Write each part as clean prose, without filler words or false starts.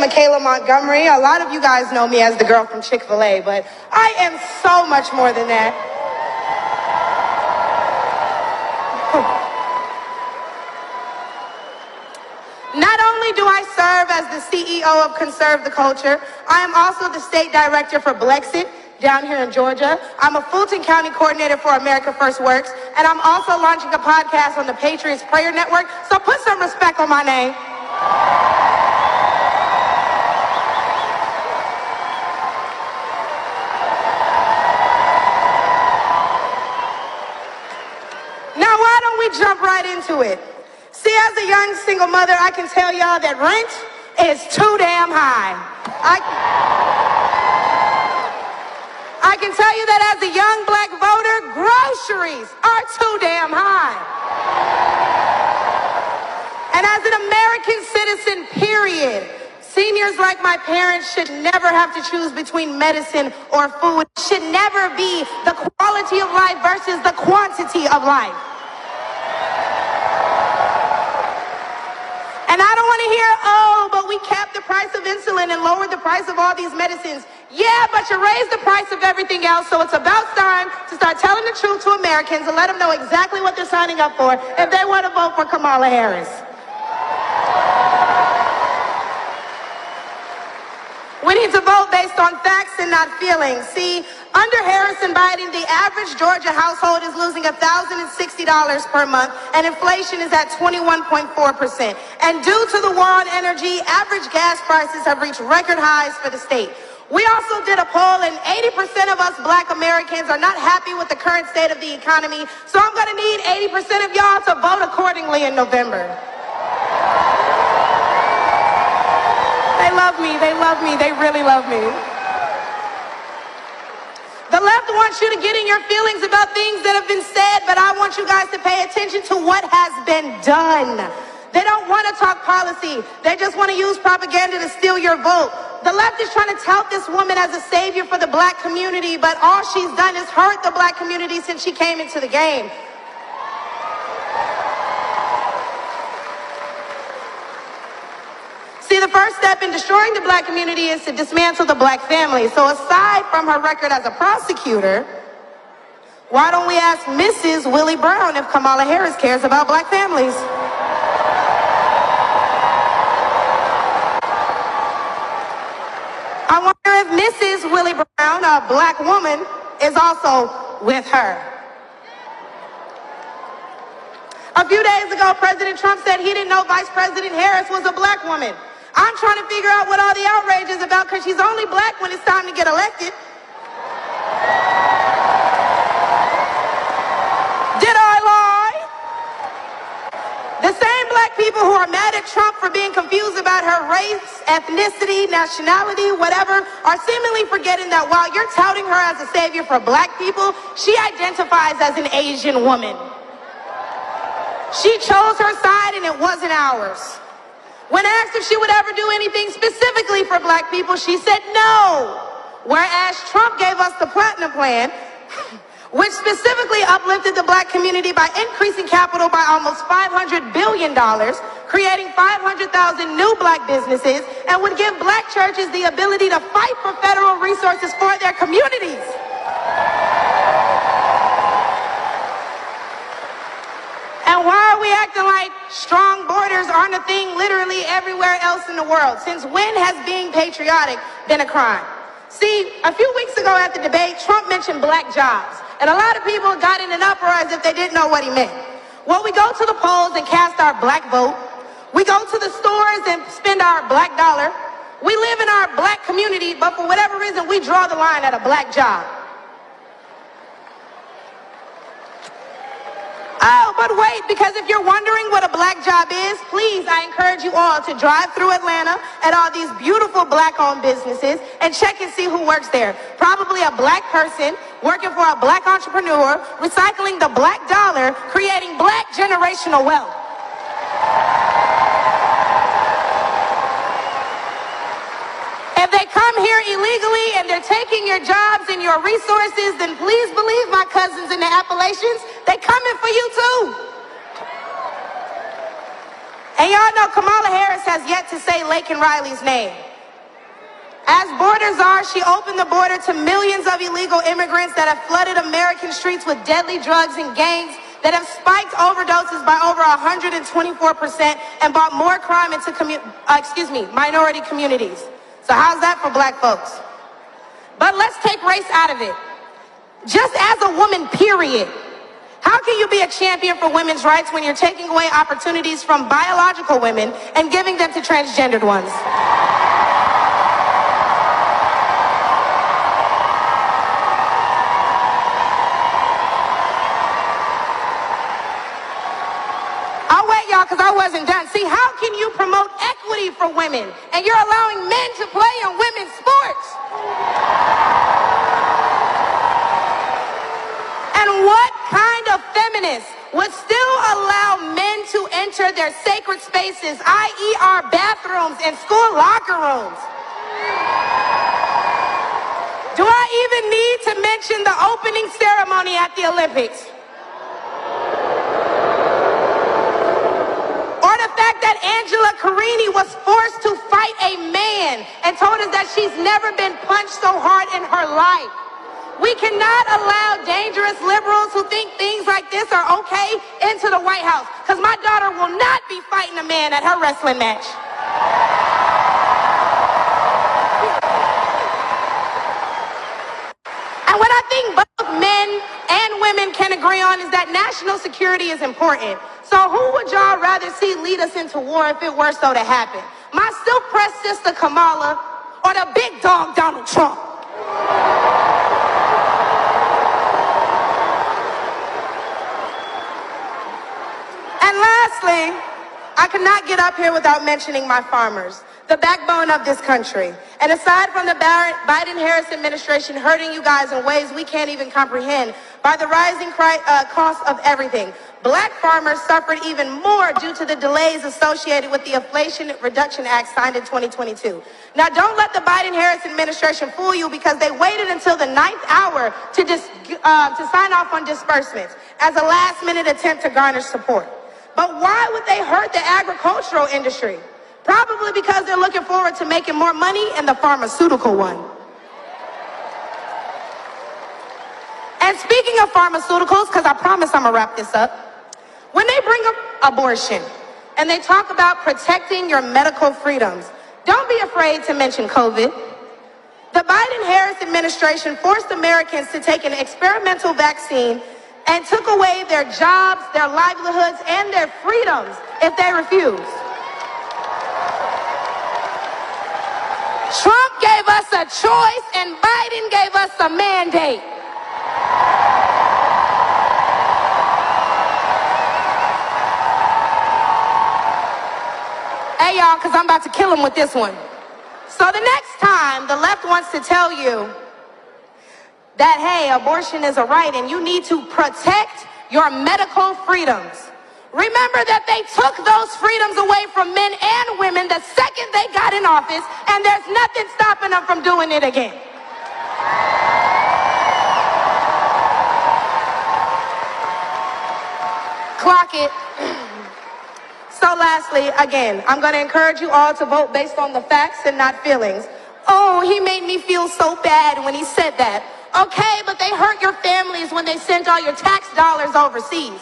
Michaela Montgomery. A lot of you guys know me as the girl from Chick-fil-A, but I am so much more than that. Not only do I serve as the CEO of Conserve the Culture, I am also the state director for Blexit down here in Georgia. I'm a Fulton County coordinator for America First Works, and I'm also launching a podcast on the Patriots Prayer Network, so put some respect on my name. Now, why don't we jump right into it? See, as a young single mother, I can tell y'all that rent is too damn high. I can tell you that as a young black voter, groceries are too damn high. And as an American citizen, period, seniors like my parents should never have to choose between medicine or food. It should never be the quality of life versus the quantity of life. And I don't want to hear, oh, but we capped the price of insulin and lowered the price of all these medicines. Yeah, but you raised the price of everything else, so it's about time to start telling the truth to Americans and let them know exactly what they're signing up for if they want to vote for Kamala Harris. We need to vote based on facts and not feelings. See, under Harris and Biden, the average Georgia household is losing $1,060 per month, and inflation is at 21.4%. And due to the war on energy, average gas prices have reached record highs for the state. We also did a poll, and 80% of us black Americans are not happy with the current state of the economy, so I'm going to need 80% of y'all to vote accordingly in November. They love me, they really love me. The left wants you to get in your feelings about things that have been said, but I want you guys to pay attention to what has been done. They don't want to talk policy. They just want to use propaganda to steal your vote. The left is trying to tout this woman as a savior for the black community, but all she's done is hurt the black community since she came into the game. See, the first step in destroying the black community is to dismantle the black family. So aside from her record as a prosecutor, why don't we ask Mrs. Willie Brown if Kamala Harris cares about black families? I wonder if Mrs. Willie Brown, a black woman, is also with her. A few days ago, President Trump said he didn't know Vice President Harris was a black woman. I'm trying to figure out what all the outrage is about because she's only black when it's time to get elected. Did I lie? The same black people who are mad at Trump for being confused about her race, ethnicity, nationality, whatever, are seemingly forgetting that while you're touting her as a savior for black people, she identifies as an Asian woman. She chose her side and it wasn't ours. When asked if she would ever do anything specifically for black people, she said no. Whereas Trump gave us the Platinum Plan, which specifically uplifted the black community by increasing capital by almost $500 billion, creating 500,000 new black businesses, and would give black churches the ability to fight for federal resources for their communities. And why are we acting like strong borders aren't a thing literally everywhere else in the world? Since when has being patriotic been a crime? See, a few weeks ago at the debate, Trump mentioned black jobs. And a lot of people got in an uproar as if they didn't know what he meant. Well, we go to the polls and cast our black vote. We go to the stores and spend our black dollar. We live in our black community, but for whatever reason, we draw the line at a black job. Oh, but wait, because if you're wondering what a black job is, please, I encourage you all to drive through Atlanta at all these beautiful black-owned businesses and check and see who works there. Probably a black person working for a black entrepreneur, recycling the black dollar, creating black generational wealth. If they come here illegally and they're taking your jobs and your resources, then please believe my cousins in the Appalachians, they coming for you too. And y'all know Kamala Harris has yet to say Laken Riley's name. As borders are, she opened the border to millions of illegal immigrants that have flooded American streets with deadly drugs and gangs that have spiked overdoses by over 124% and brought more crime into minority communities. So how's that for black folks? But let's take race out of it. Just as a woman, period. How can you be a champion for women's rights when you're taking away opportunities from biological women and giving them to transgendered ones? Because I wasn't done. See, how can you promote equity for women and you're allowing men to play in women's sports? And what kind of feminist would still allow men to enter their sacred spaces, i.e. our bathrooms and school locker rooms? Do I even need to mention the opening ceremony at the Olympics? That Angela Carini was forced to fight a man and told us that she's never been punched so hard in her life. We cannot allow dangerous liberals who think things like this are okay into the White House, because my daughter will not be fighting a man at her wrestling match. And what I think both men and women can agree on is that national security is important. So who would y'all rather see lead us into war if it were so to happen? My silk-pressed sister Kamala or the big dog Donald Trump? And lastly, I could not get up here without mentioning my farmers, the backbone of this country. And aside from the Biden-Harris administration hurting you guys in ways we can't even comprehend by the rising cost of everything, black farmers suffered even more due to the delays associated with the Inflation Reduction Act signed in 2022. Now, don't let the Biden-Harris administration fool you, because they waited until the 9th hour to sign off on disbursements as a last-minute attempt to garner support. But why would they hurt the agricultural industry? Probably because they're looking forward to making more money in the pharmaceutical one. And speaking of pharmaceuticals, because I promise I'm going to wrap this up, when they bring up abortion and they talk about protecting your medical freedoms, don't be afraid to mention COVID. The Biden-Harris administration forced Americans to take an experimental vaccine and took away their jobs, their livelihoods, and their freedoms if they refused. Trump gave us a choice and Biden gave us a mandate. Hey y'all, because I'm about to kill him with this one. So the next time the left wants to tell you that, hey, abortion is a right and you need to protect your medical freedoms, remember that they took those freedoms away from men and women the second they got in office, and there's nothing stopping them from doing it again. Clock it. So lastly, again, I'm going to encourage you all to vote based on the facts and not feelings. Oh, he made me feel so bad when he said that. Okay, but they hurt your families when they sent all your tax dollars overseas.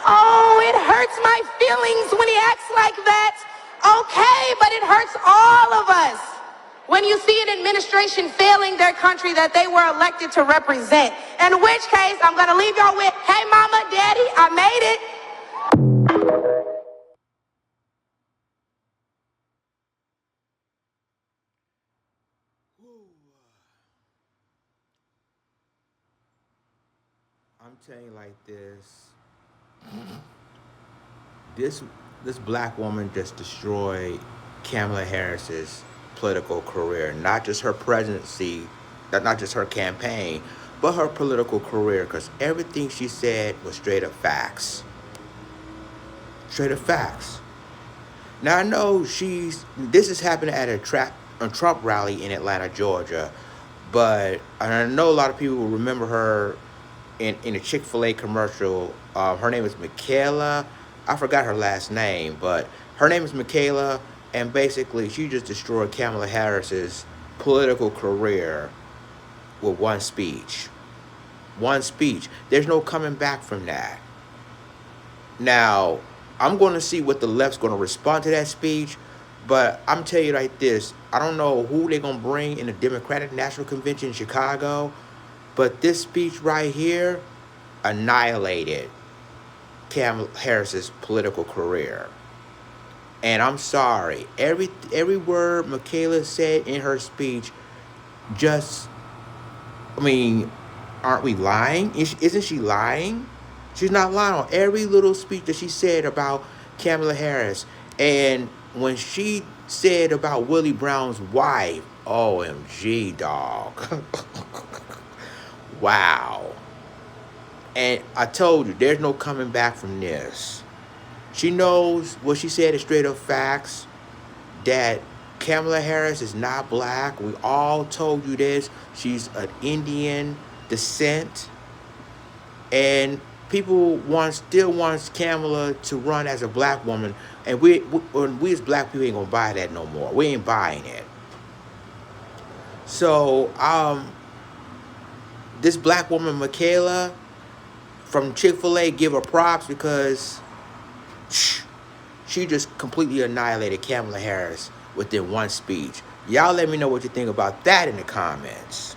Oh, it hurts my feelings when he acts like that. Okay, but it hurts all of us when you see an administration failing their country that they were elected to represent. In which case, I'm going to leave y'all with, hey, mama, daddy, I made it. I'm telling you like this black woman just destroyed Kamala Harris's political career, not just her presidency, not just her campaign, but her political career, because everything she said was straight up facts. Straight up facts. Now I know this is happening at a Trump rally in Atlanta, Georgia, but I know a lot of people will remember her in a Chick-fil-A commercial. Her name is Michaela. I forgot her last name, but her name is Michaela, and basically she just destroyed Kamala Harris's political career with one speech. One speech. There's no coming back from that. Now, I'm going to see what the left's going to respond to that speech, but I'm telling you like this, I don't know who they're going to bring in the Democratic National Convention in Chicago, but this speech right here annihilated Kamala Harris's political career. And I'm sorry, every word Michaela said in her speech just, I mean, aren't we lying? Isn't she lying? She's not lying on every little speech that she said about Kamala Harris. And when she said about Willie Brown's wife, OMG, dog. Wow. And I told you, there's no coming back from this. She knows what she said is straight up facts, that Kamala Harris is not black. We all told you this. She's an Indian descent. And people still wants Kamala to run as a black woman. And we as black people ain't gonna buy that no more. We ain't buying it. So, this black woman, Michaela, from Chick-fil-A, give her props because she just completely annihilated Kamala Harris within one speech. Y'all let me know what you think about that in the comments.